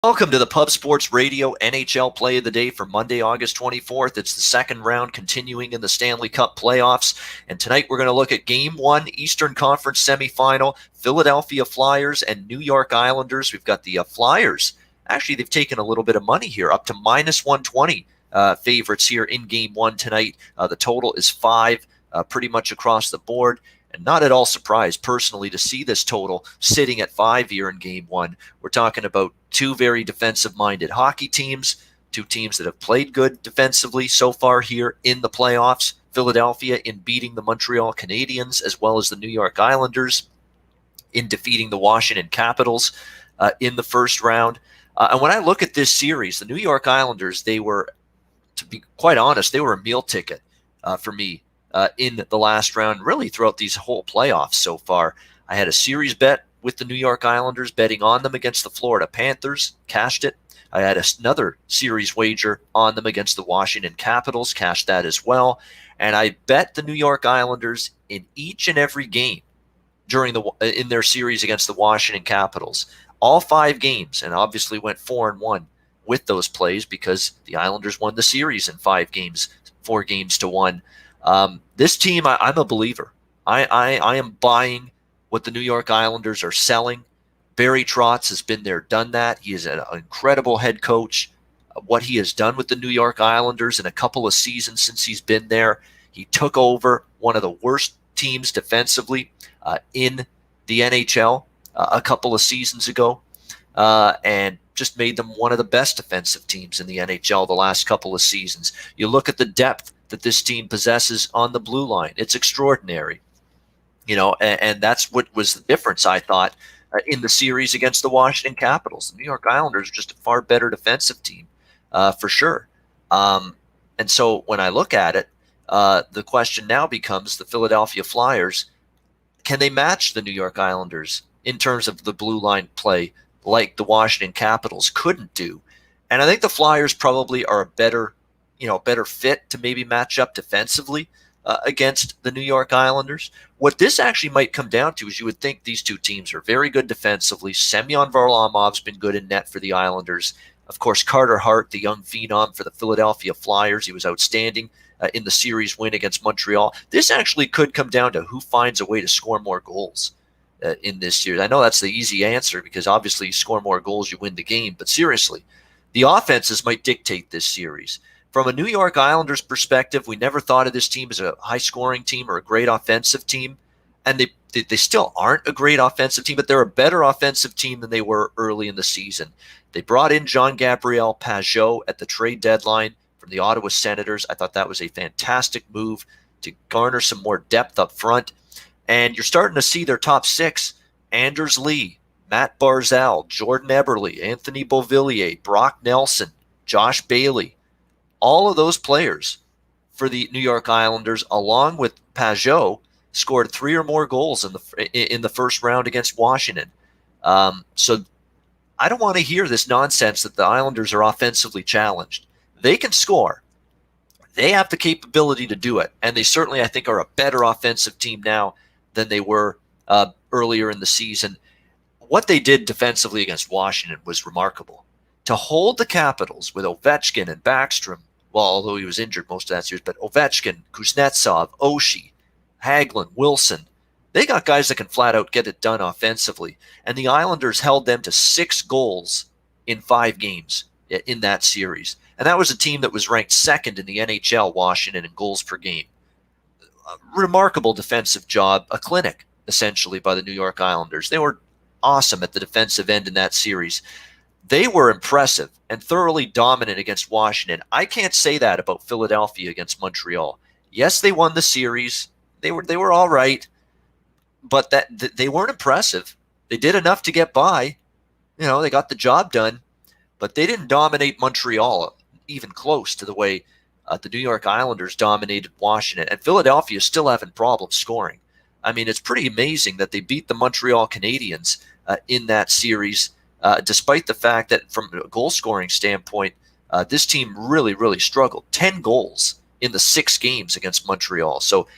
Welcome to the Pub Sports Radio NHL Play of the Day for Monday, August 24th. It's the second round continuing in the Stanley Cup playoffs. And tonight we're going to look at Game 1, Eastern Conference semifinal, Philadelphia Flyers and New York Islanders. We've got the Flyers. Actually, they've taken a little bit of money here, up to minus 120 favorites here in Game 1 tonight. The total is 5 pretty much across the board. And not at all surprised, personally, to see this total sitting at 5 here in Game 1. We're talking about two very defensive-minded hockey teams, two teams that have played good defensively so far here in the playoffs. Philadelphia in beating the Montreal Canadiens, as well as the New York Islanders in defeating the Washington Capitals in the first round. And when I look at this series, the New York Islanders, they were, to be quite honest, they were a meal ticket for me. In the last round, really throughout these whole playoffs so far. I had a series bet with the New York Islanders, betting on them against the Florida Panthers, cashed it. I had another series wager on them against the Washington Capitals, cashed that as well. And I bet the New York Islanders in each and every game in their series against the Washington Capitals. All 5 games, and obviously went 4-1 with those plays because the Islanders won the series in 5 games, 4 games to 1. This team, I'm a believer. I am buying what the New York Islanders are selling. Barry Trotz has been there, done that. He is an incredible head coach. What he has done with the New York Islanders in a couple of seasons since he's been there, he took over one of the worst teams defensively in the NHL a couple of seasons ago, and just made them one of the best defensive teams in the NHL the last couple of seasons. You look at the depth that this team possesses on the blue line. It's extraordinary, and that's what was the difference, I thought, in the series against the Washington Capitals. The New York Islanders are just a far better defensive team, for sure. And so when I look at it, the question now becomes the Philadelphia Flyers. Can they match the New York Islanders in terms of the blue line play like the Washington Capitals couldn't do? And I think the Flyers probably are a better fit to maybe match up defensively against the New York Islanders. What this actually might come down to is you would think these two teams are very good defensively. Semyon Varlamov's been good in net for the Islanders. Of course, Carter Hart, the young phenom for the Philadelphia Flyers, he was outstanding in the series win against Montreal. This actually could come down to who finds a way to score more goals in this series. I know that's the easy answer because obviously you score more goals, you win the game. But seriously, the offenses might dictate this series. From a New York Islanders perspective, we never thought of this team as a high-scoring team or a great offensive team, and they still aren't a great offensive team, but they're a better offensive team than they were early in the season. They brought in Jean-Gabriel Pageau at the trade deadline from the Ottawa Senators. I thought that was a fantastic move to garner some more depth up front, and you're starting to see their top 6, Anders Lee, Matt Barzal, Jordan Eberle, Anthony Beauvillier, Brock Nelson, Josh Bailey. All of those players for the New York Islanders, along with Pageau, scored 3 or more goals in the first round against Washington. So I don't want to hear this nonsense that the Islanders are offensively challenged. They can score. They have the capability to do it, and they certainly, I think, are a better offensive team now than they were earlier in the season. What they did defensively against Washington was remarkable. To hold the Capitals with Ovechkin and Backstrom, well, although he was injured most of that series, but Ovechkin, Kuznetsov, Oshie, Hagelin, Wilson, they got guys that can flat out get it done offensively. And the Islanders held them to 6 goals in 5 games in that series. And that was a team that was ranked second in the NHL, Washington, in goals per game. A remarkable defensive job, a clinic, essentially, by the New York Islanders. They were awesome at the defensive end in that series. They were impressive and thoroughly dominant against Washington. I can't say that about Philadelphia against Montreal. Yes, they won the series. They were all right, but they weren't impressive. They did enough to get by. They got the job done, but they didn't dominate Montreal even close to the way the New York Islanders dominated Washington. And Philadelphia is still having problems scoring. I mean, it's pretty amazing that they beat the Montreal Canadiens in that series. Despite the fact that from a goal-scoring standpoint, this team really, really struggled. 10 goals in the 6 games against Montreal. So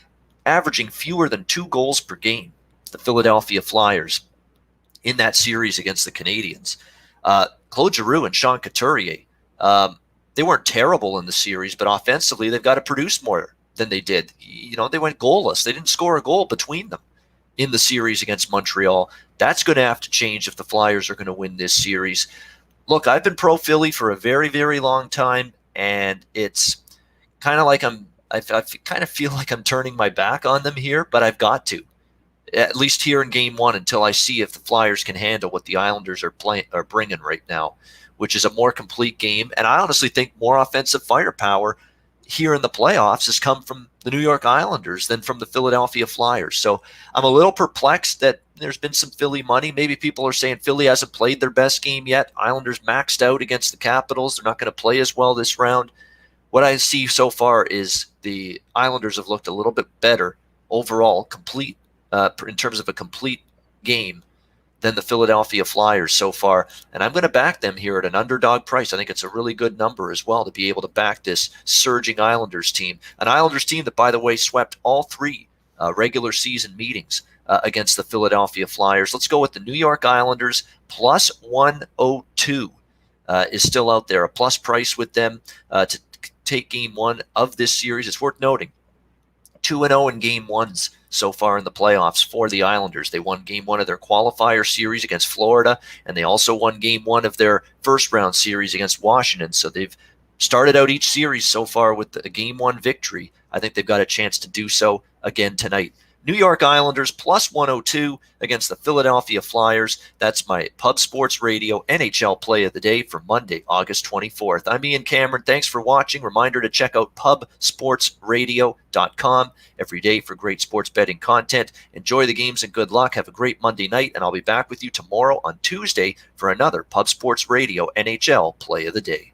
averaging fewer than 2 goals per game, the Philadelphia Flyers, in that series against the Canadiens. Claude Giroux and Sean Couturier, they weren't terrible in the series, but offensively, they've got to produce more than they did. They went goalless. They didn't score a goal between them in the series against Montreal. That's going to have to change if the Flyers are going to win this series. Look, I've been pro Philly for a very, very long time, and it's kind of like I kind of feel like I'm turning my back on them here, but I've got to, at least here in Game 1, until I see if the Flyers can handle what the Islanders are bringing right now, which is a more complete game. And I honestly think more offensive firepower here in the playoffs has come from the New York Islanders than from the Philadelphia Flyers. So I'm a little perplexed that there's been some Philly money. Maybe people are saying Philly hasn't played their best game yet. Islanders maxed out against the Capitals. They're not going to play as well this round. What I see so far is the Islanders have looked a little bit better overall, complete in terms of a complete game, than the Philadelphia Flyers so far. And I'm going to back them here at an underdog price. I think it's a really good number as well to be able to back this surging Islanders team. An Islanders team that, by the way, swept all 3 regular season meetings against the Philadelphia Flyers. Let's go with the New York Islanders. Plus 102 is still out there. A plus price with them to take Game 1 of this series. It's worth noting 2-0 in Game 1s so far in the playoffs for the Islanders. They won Game 1 of their qualifier series against Florida, and they also won Game 1 of their first-round series against Washington. So they've started out each series so far with a Game 1 victory. I think they've got a chance to do so again tonight. New York Islanders plus 102 against the Philadelphia Flyers. That's my Pub Sports Radio NHL play of the day for Monday, August 24th. I'm Ian Cameron. Thanks for watching. Reminder to check out pubsportsradio.com every day for great sports betting content. Enjoy the games and good luck. Have a great Monday night, and I'll be back with you tomorrow on Tuesday for another Pub Sports Radio NHL play of the day.